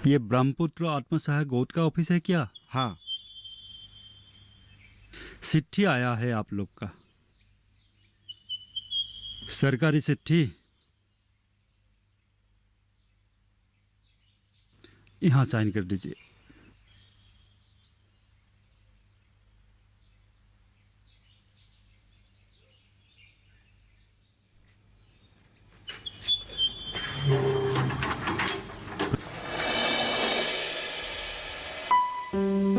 ये ब्रह्मपुत्र आत्मसहायक गोद का ऑफिस है क्या? हाँ। चिट्ठी आया है आप लोग का, सरकारी चिट्ठी। यहाँ साइन कर दीजिए।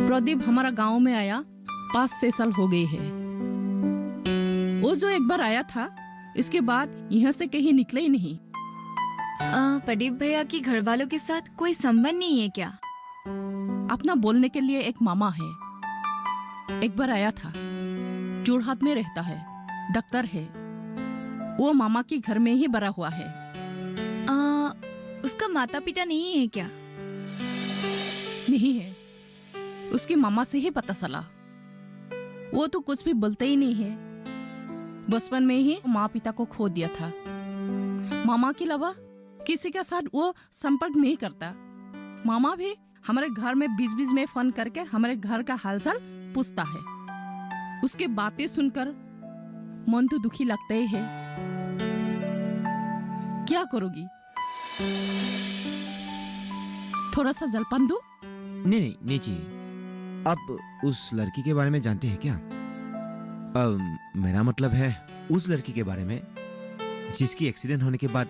प्रदीप हमारा गांव में आया 5-6 साल हो गए हैं। वो जो एक बार आया था, इसके बाद यहाँ से कहीं निकले ही नहीं। प्रदीप भैया की घर वालों के साथ कोई संबंध नहीं है क्या? अपना बोलने के लिए एक मामा है। एक बार आया था, जोरहाट में रहता है, डॉक्टर है। वो मामा के घर में ही बड़ा हुआ है। उसका माता पिता नहीं है क्या? नहीं है, उसकी मामा से ही पता चला। वो तो कुछ भी बोलते ही नहीं है। बचपन में ही माँ पिता को खो दिया था। मामा के अलावा किसी के साथ वो संपर्क नहीं करता। मामा भी हमारे घर में बीच बीच में फोन करके हमारे घर का हालचाल पूछता है। उसके बातें सुनकर मन तो दुखी लगता ही है। क्या करोगी? थोड़ा सा जलपान दूं? नहीं नहीं चाहिए। आप उस लड़की के बारे में जानते हैं क्या? मेरा मतलब है उस लड़की के बारे में जिसकी एक्सीडेंट होने के बाद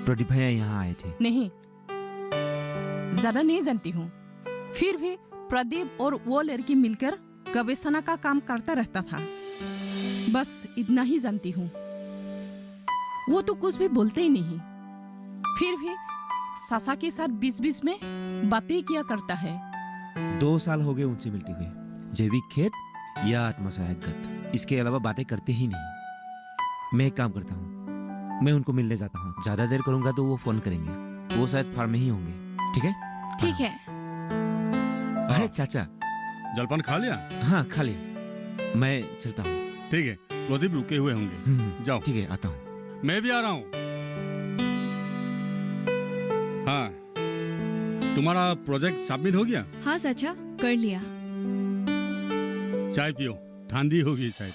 प्रदीप भैया यहाँ आए थे। नहीं, ज्यादा नहीं जानती हूँ। फिर भी प्रदीप और वो लड़की मिलकर गवेषणा का काम करता रहता था। बस इतना ही जानती हूँ। वो तो कुछ भी बोलते ही नहीं। फिर भी सासा के साथ बीच बीच में बातें किया करता है। 2 साल हो गए उनसे मिलते हुए। जैविक खेत या आत्मसहायक गत, इसके अलावा बातें करते ही नहीं। मैं एक काम करता हूँ, मैं उनको मिलने जाता हूँ। ज्यादा देर करूंगा तो वो फोन करेंगे। वो शायद फार्म में ही होंगे। ठीक है? ठीक है। अरे चाचा, जलपान खा लिया? हाँ खा लिया। मैं चलता हूँ। ठीक है, प्रदीप रुके हुए होंगे। जाओ। ठीक है, आता हूँ। मैं भी आ रहा हूँ। हाँ, तुम्हारा प्रोजेक्ट सबमिट हो गया? हाँ चाचा, कर लिया। चाय पियो, ठंडी होगी शायद।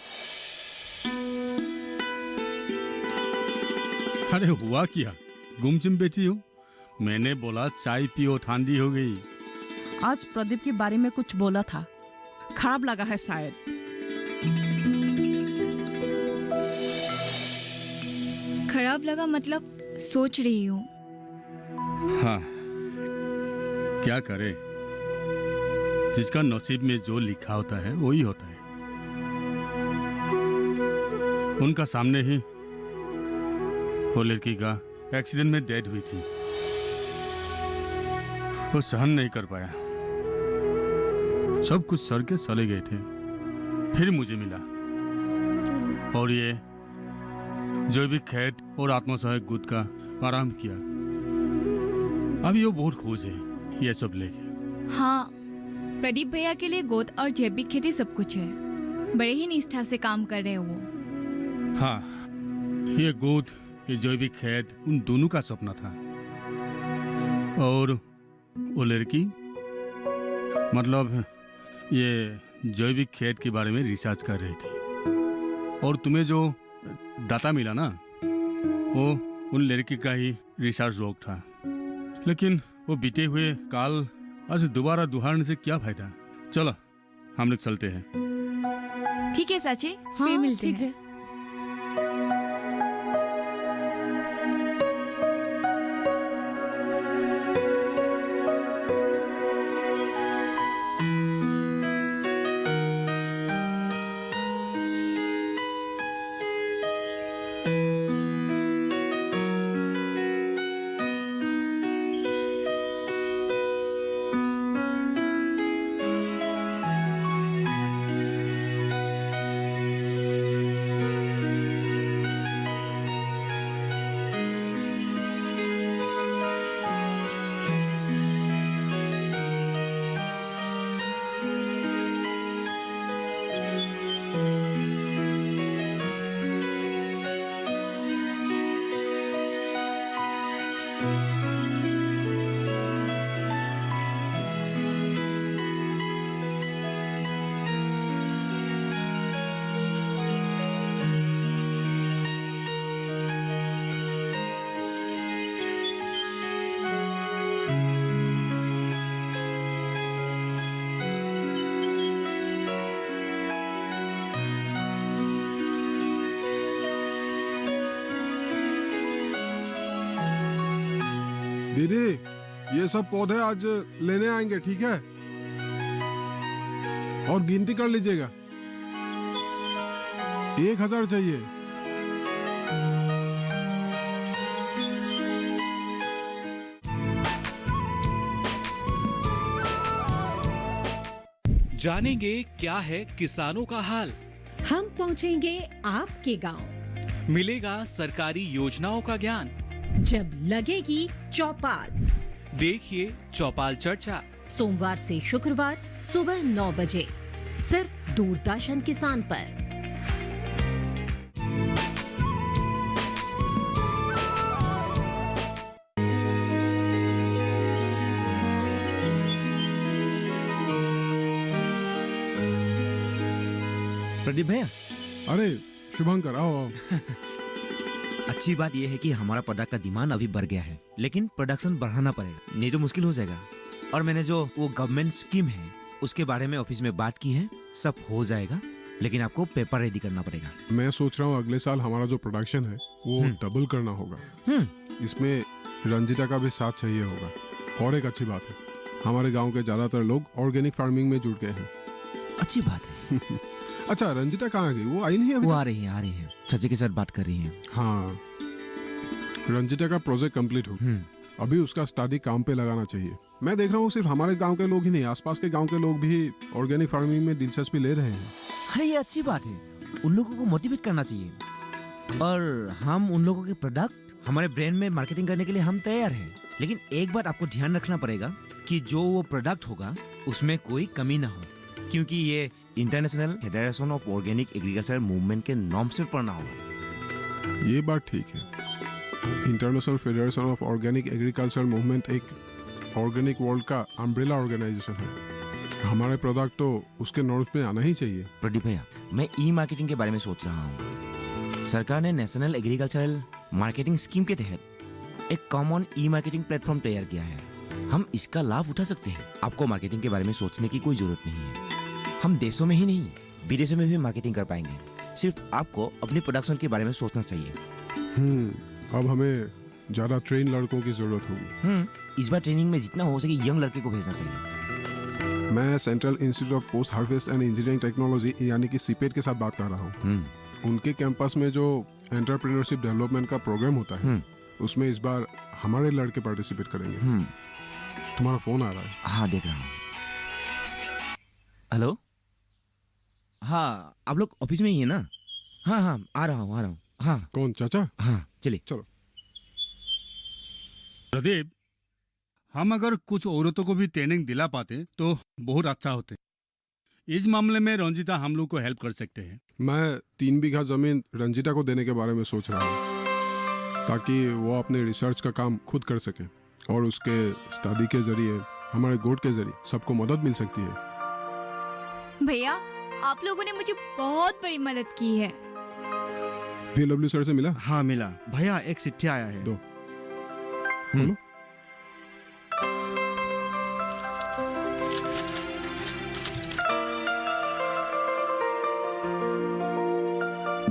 अरे हुआ क्या, गुमसुम बैठी हो? मैंने बोला चाय पियो, ठंडी हो गई। आज प्रदीप के बारे में कुछ बोला था, खराब लगा है शायद। खराब लगा मतलब सोच रही हूँ। हाँ, क्या करे, जिसका नसीब में जो लिखा होता है वही होता है। उनका सामने ही वो लड़की का एक्सीडेंट में डेथ हुई थी। वो सहन नहीं कर पाया, सब कुछ सर के चले गए थे। फिर मुझे मिला और ये जैविक खेत और आत्मसहायक गुट का आराम किया। अभी वो बहुत खुश है ये सब लेके। हाँ, प्रदीप भैया के लिए गोद और जैविक खेती सब कुछ है। बड़े ही निष्ठा से काम कर रहे हैं वो। हाँ, ये गोद, ये जैविक खेत उन दोनों का सपना था। और वो लड़की, मतलब ये जैविक खेत के बारे में रिसर्च कर रही थी। और तुम्हें जो डाटा मिला ना, वो उन लड़की का ही रिसर्च वर्क था। लेकिन वो बीते हुए काल आज दोबारा दोहराने से क्या फायदा। चलो हम लोग चलते हैं। ठीक है चाची, फिर हाँ, मिलते ठीक हैं। है। दीदी, ये सब पौधे आज लेने आएंगे, ठीक है? और गिनती कर लीजिएगा। 1000 चाहिए। जानेंगे क्या है किसानों का हाल। हम पहुंचेंगे आपके गांव। मिलेगा सरकारी योजनाओं का ज्ञान। जब लगेगी चौपाल। देखिए चौपाल चर्चा सोमवार से शुक्रवार सुबह 9 बजे सिर्फ दूरदर्शन किसान पर। प्रदीप भैया, अरे शुभंकर, आओ आओ। अच्छी बात यह है कि हमारा प्रोडक्ट का डिमांड अभी बढ़ गया है, लेकिन प्रोडक्शन बढ़ाना पड़ेगा, नहीं तो मुश्किल हो जाएगा। और मैंने जो वो गवर्नमेंट स्कीम है उसके बारे में ऑफिस में बात की है, सब हो जाएगा, लेकिन आपको पेपर रेडी करना पड़ेगा। मैं सोच रहा हूँ अगले साल हमारा जो प्रोडक्शन है वो डबल करना होगा। इसमें रंजिता का भी साथ चाहिए होगा। और एक अच्छी बात है, हमारे गांव के ज्यादातर लोग ऑर्गेनिक फार्मिंग में जुट गए हैं। अच्छी बात है। अच्छा, रंजिता कहाँ गई? वो आई नहीं है अभी वो तक? आ रही है, चाचा के साथ बात कर रही है। हाँ, रंजिता का प्रोजेक्ट कंप्लीट हो, अभी उसका स्टडी काम पे लगाना चाहिए। मैं देख रहा हूँ सिर्फ हमारे गांव के लोग ही नहीं, आसपास के गांव के लोग भी ऑर्गेनिक फार्मिंग में दिलचस्पी ले रहे हैं। अरे ये अच्छी बात है, उन लोगों को मोटिवेट करना चाहिए। और हम उन लोगों के प्रोडक्ट हमारे ब्रांड में मार्केटिंग करने के लिए हम तैयार हैं। लेकिन एक बात आपको ध्यान रखना पड़ेगा कि जो वो प्रोडक्ट होगा उसमें कोई कमी ना हो, क्योंकि ये international federation of organic agriculture movement के नॉर्म से पढ़ना होगा। ये बात ठीक है। International federation of organic agriculture movement एक ऑर्गेनिक वर्ल्ड का अम्ब्रेला ऑर्गेनाइजेशन है। हमारे प्रोडक्ट तो उसके नॉर्म्स में आना ही चाहिए। प्रदीप भैया, मैं ई मार्केटिंग के बारे में सोच रहा हूँ। सरकार ने नेशनल एग्रीकल्चरल मार्केटिंग स्कीम के तहत एक कॉमन ई मार्केटिंग प्लेटफॉर्म तैयार किया है। हम इसका लाभ उठा सकते हैं। आपको मार्केटिंग के बारे में सोचने की कोई जरूरत नहीं है। हम देशों में ही नहीं, विदेशों में भी मार्केटिंग कर पाएंगे। सिर्फ आपको अपनी प्रोडक्शन के बारे में सोचना चाहिए। अब हमें ज्यादा ट्रेन लड़कों की जरूरत होगी। इस बार ट्रेनिंग में जितना हो सके यंग लड़के को भेजना चाहिए। मैं central institute of post harvest and engineering technology यानी कि सीपेट के साथ बात कर रहा हूँ। उनके कैंपस में जो एंटरप्रेन्योरशिप डेवलपमेंट का प्रोग्राम होता है, उसमें इस बार हमारे लड़के पार्टिसिपेट करेंगे। तुम्हारा फोन आ रहा है। हाँ, देख रहा हूँ। हेलो, हाँ, आप लोग ऑफिस में ही है ना? हाँ हाँ, आ रहा हूँ। हाँ। कौन, चाचा? हाँ, चलिए। चलो। प्रदीप, हम अगर कुछ औरतों को भी ट्रेनिंग दिला पाते तो बहुत अच्छा होते। इस मामले में रंजिता हम लोग को हेल्प कर सकते हैं। मैं 3 बीघा जमीन रंजिता को देने के बारे में सोच रहा हूँ, ताकि वो अपने रिसर्च का काम खुद कर सके और उसके स्टडी के जरिए, हमारे गोट के जरिए सबको मदद मिल सकती है। भैया, आप लोगों ने मुझे बहुत बड़ी मदद की है। VLW सर से मिला? हाँ मिला। भैया एक चिट्ठी आया है। दो। खोलो।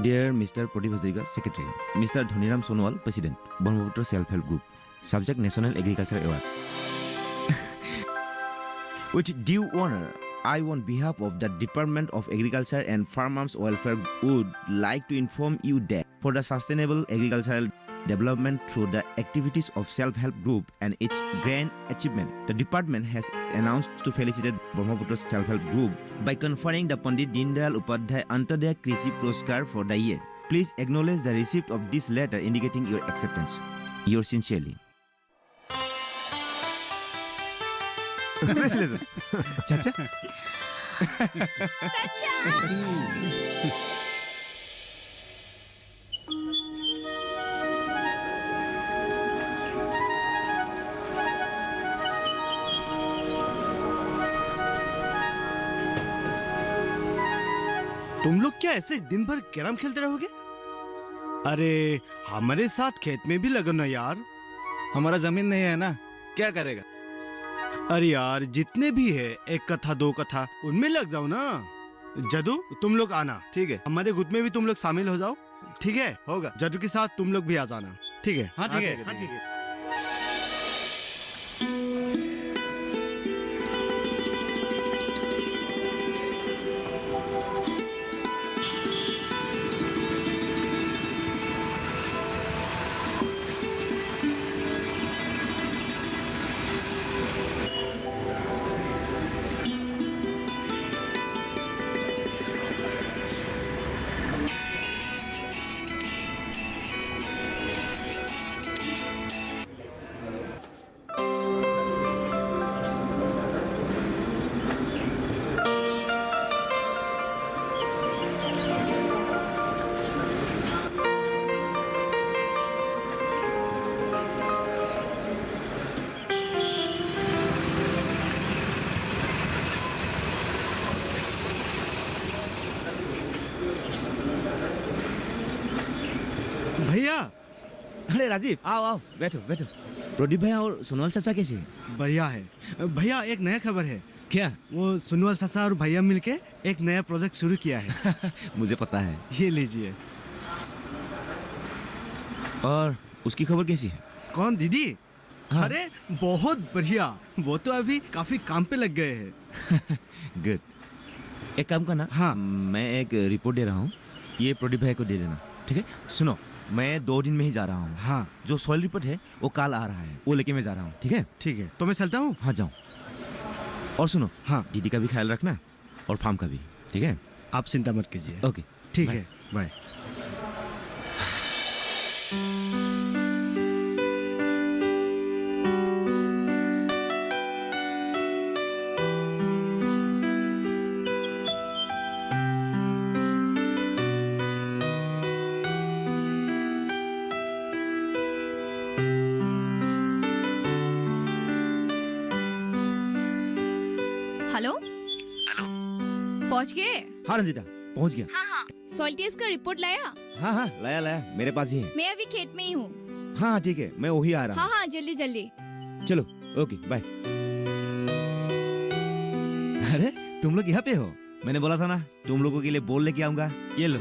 Dear Mr. Pradip Hazarika, Secretary, Mr. Dhoniram Sonowal, President, Brahmaputra Self-Help Group, Subject National Agriculture Award. With due honor, I, on behalf of the Department of Agriculture and Farmers Welfare, would like to inform you that for the sustainable agricultural development through the activities of self-help group and its grand achievement, the department has announced to felicitate Brahmaputra self-help group by conferring the Pandit Dindayal Upadhyay Antyodaya Krishi Puraskar for the year. Please acknowledge the receipt of this letter indicating your acceptance. Yours sincerely. Congratulations, Chacha. तुम लोग क्या ऐसे दिन भर carrom खेलते रहोगे? अरे हमारे साथ खेत में भी लगो ना यार। हमारा जमीन नहीं है ना, क्या करेगा? अरे यार जितने भी है, 1 कथा 2 कथा, उनमें लग जाओ ना। जदू तुम लोग आना, ठीक है। हमारे गुट में भी तुम लोग शामिल हो जाओ, ठीक है? होगा। जदू के साथ तुम लोग भी आ जाना, ठीक है? हाँ ठीक है। भैया। अरे राजीव, आओ आओ, बैठो बैठो। प्रदीप भैया और सोनल चाचा कैसे हैं? बढ़िया है भैया। एक नया खबर है। क्या? वो सुनवल चाचा और भैया मिलके एक नया प्रोजेक्ट शुरू किया है। मुझे पता है। ये लीजिए। और उसकी खबर कैसी है? कौन, दीदी? हाँ। अरे बहुत बढ़िया, वो तो अभी काफी काम पे लग गए हैं। गुड। एक काम करना, हाँ। मैं एक रिपोर्ट दे रहा हूँ, ये प्रदीप भैया को दे देना, ठीक है? सुनो, मैं 2 दिन में ही जा रहा हूँ। हाँ जो सॉइल रिपोर्ट है वो कल आ रहा है, वो लेके मैं जा रहा हूँ, ठीक है? ठीक है, तो मैं चलता हूँ। हाँ जाओ। और सुनो, हाँ दीदी का भी ख्याल रखना और फार्म का भी, ठीक है? आप चिंता मत कीजिए। ओके, ठीक बाय। है, बाय। Hello hello. पहुंच गए? हाँ रंजीता, पहुँच गया। हाँ हाँ, सॉइल टेस्ट का रिपोर्ट लाया? हाँ हाँ, लाया लाया, मेरे पास ही है। मैं अभी खेत में ही हूँ। हाँ ठीक है, मैं वही आ रहा हाँ हूँ। हाँ, जल्दी जल्दी। चलो, ओके, बाय। अरे तुम लोग यहाँ पे हो? मैंने बोला था ना तुम लोगों के लिए बोल लेके आऊंगा। ये लो।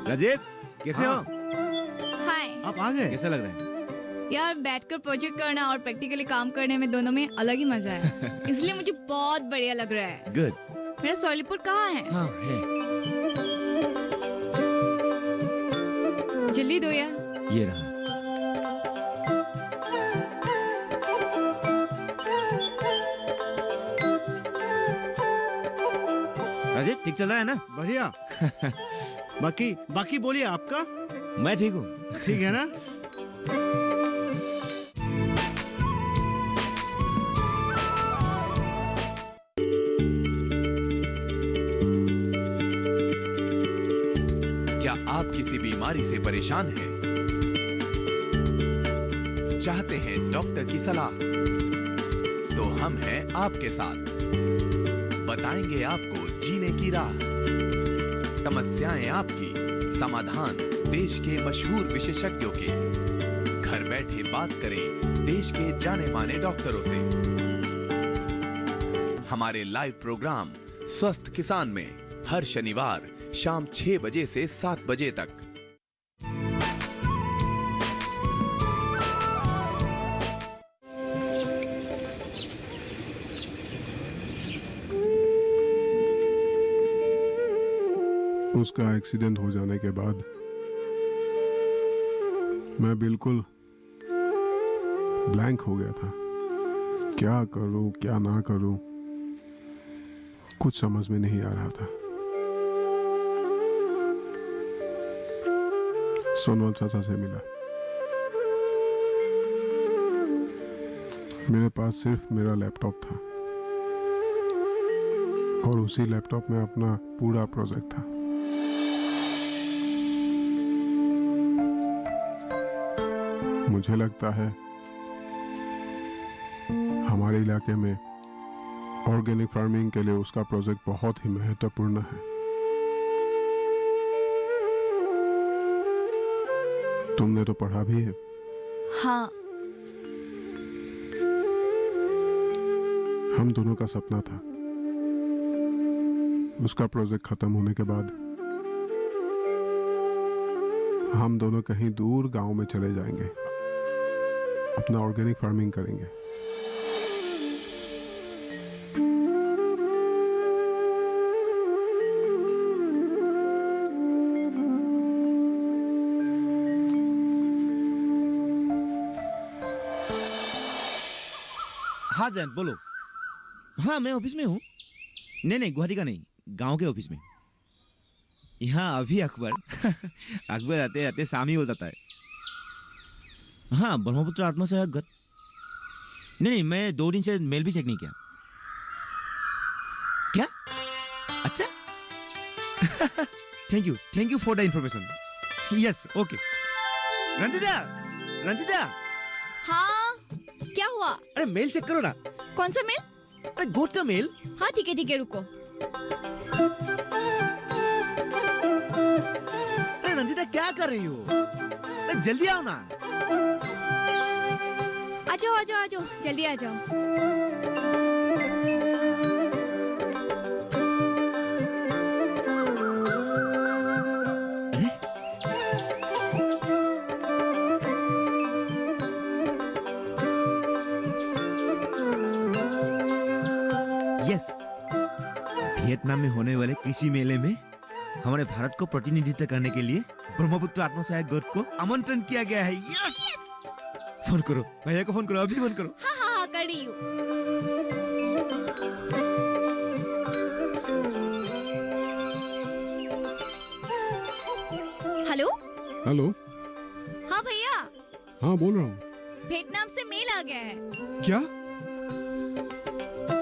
राजीव, कैसे हो? हाय। आप आ गए? कैसा लग रहा है? यार, बैठकर प्रोजेक्ट करना और प्रैक्टिकली काम करने में दोनों में अलग ही मजा है। इसलिए मुझे बहुत बढ़िया लग रहा है। गुड। मेरा सॉइल रिपोर्ट कहाँ है? हाँ है। जल्दी दो यार। ये रहा। राजीव, ठीक चल रहा है ना? बढ़िया। बाकी बाकी बोलिए आपका। मैं ठीक हूँ। ठीक है ना? क्या आप किसी बीमारी से परेशान हैं? चाहते हैं डॉक्टर की सलाह? तो हम हैं आपके साथ। बताएंगे आपको जीने की राह। समस्याएं आपकी, समाधान देश के मशहूर विशेषज्ञों के। घर बैठे बात करें देश के जाने माने डॉक्टरों से। हमारे लाइव प्रोग्राम स्वस्थ किसान में हर शनिवार शाम 6 बजे से 7 बजे तक। उसका एक्सीडेंट हो जाने के बाद मैं बिल्कुल ब्लैंक हो गया था। क्या करूं क्या ना करूं, कुछ समझ में नहीं आ रहा था। सोनल चाचा से मिला। मेरे पास सिर्फ मेरा लैपटॉप था और उसी लैपटॉप में अपना पूरा प्रोजेक्ट था। मुझे लगता है हमारे इलाके में ऑर्गेनिक फार्मिंग के लिए उसका प्रोजेक्ट बहुत ही महत्वपूर्ण है। तुमने तो पढ़ा भी है। हाँ। हम दोनों का सपना था उसका प्रोजेक्ट खत्म होने के बाद हम दोनों कहीं दूर गांव में चले जाएंगे, अपना ऑर्गेनिक फार्मिंग करेंगे। हाँ जैन, बोलो। हाँ मैं ऑफिस में हूँ। नहीं गुवाहाटी का नहीं, गांव के ऑफिस में। यहाँ अभी अकबर अकबर आते आते शाम ही हो जाता है। हाँ, ब्रह्मपुत्र आत्मसहायक गट। नहीं, मैं 2 दिन से मेल भी चेक नहीं किया। क्या? अच्छा। Thank you for the information. Yes, okay. Ranjita. हाँ, क्या हुआ? अरे मेल चेक करो ना। कौन सा मेल? अरे गोट का मेल। हाँ ठीक है, रुको। अरे रंजिता क्या कर रही हो? अरे जल्दी आओ ना। आ जाओ, जल्दी आ जाओ। यस, वियतनाम में होने वाले कृषि मेले में हमारे भारत को प्रतिनिधित्व करने के लिए ब्रह्मपुत्र आत्मसहायक गोट को आमंत्रण किया गया है। यस! फोन करो, भैया को फोन करो, अभी फोन करो। हाँ, कर रही हूँ। हेलो। हाँ भैया। हाँ बोल रहा हूँ। वियतनाम से मेल आ गया है। क्या?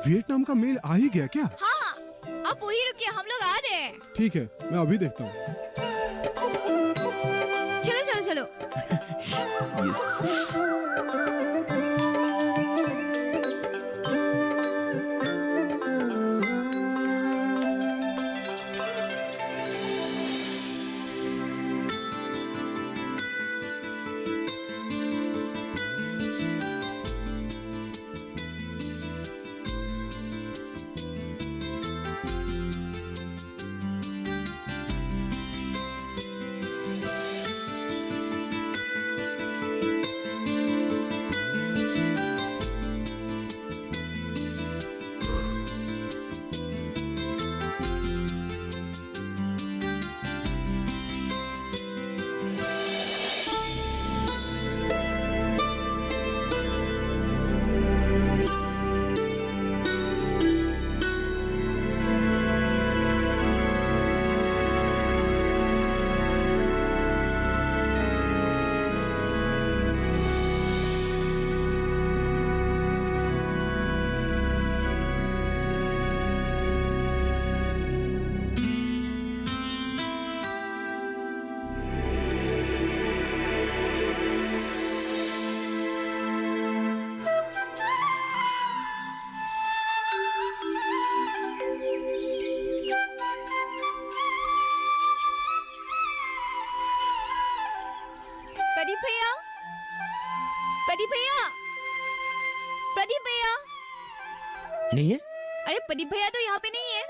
वियतनाम का मेल आ ही गया क्या? हाँ, आप वही रुकिए, हम लोग आ रहे हैं। ठीक है, मैं अभी देखता हूँ। चलो। प्रदीप भैया। नहीं है? अरे प्रदीप भैया तो यहाँ पे नहीं है।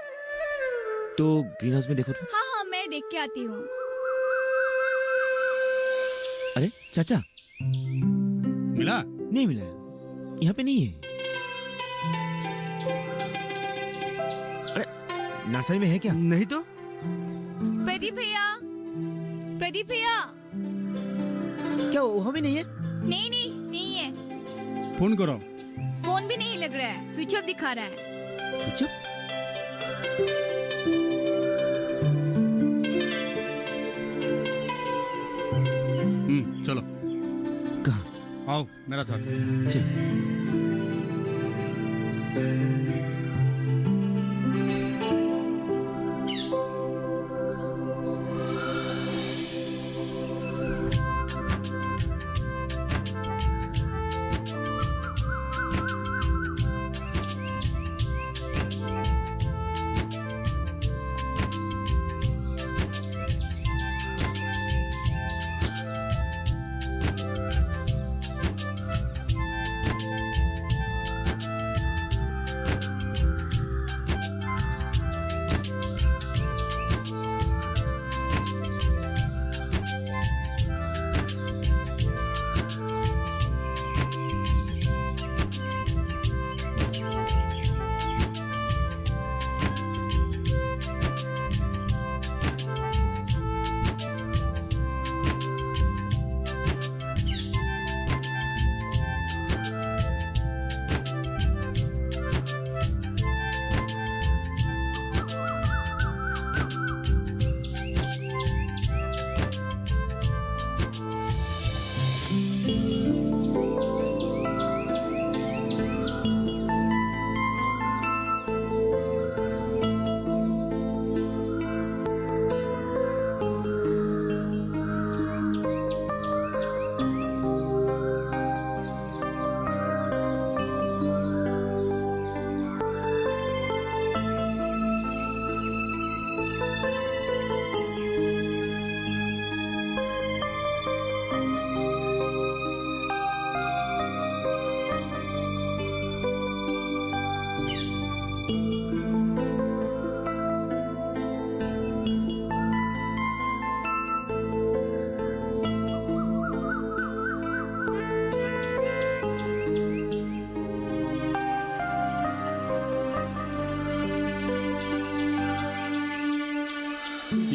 तो ग्रीन हाउस में देखो तो। हाँ, मैं देख के आती हूँ। अरे चाचा, मिला? नहीं मिला, यहाँ पे नहीं है। अरे नर्सरी में है क्या? नहीं तो। प्रदीप भैया। क्या वहाँ भी नहीं है? नहीं है। फोन करो। फोन भी नहीं लग रहा है, स्विच ऑफ दिखा रहा है। Switch off? चलो। कहाँ? आओ मेरा साथ। चल।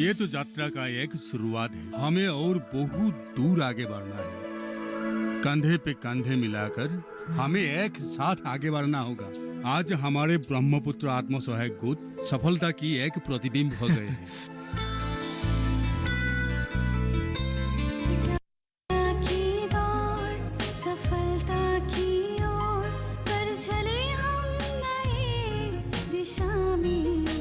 ये तो यात्रा का एक शुरुआत है। हमें और बहुत दूर आगे बढ़ना है। कंधे पे कंधे मिलाकर हमें एक साथ आगे बढ़ना होगा। आज हमारे ब्रह्मपुत्र आत्मसहायक गोद सफलता की एक प्रतिबिंब हो गए हैं।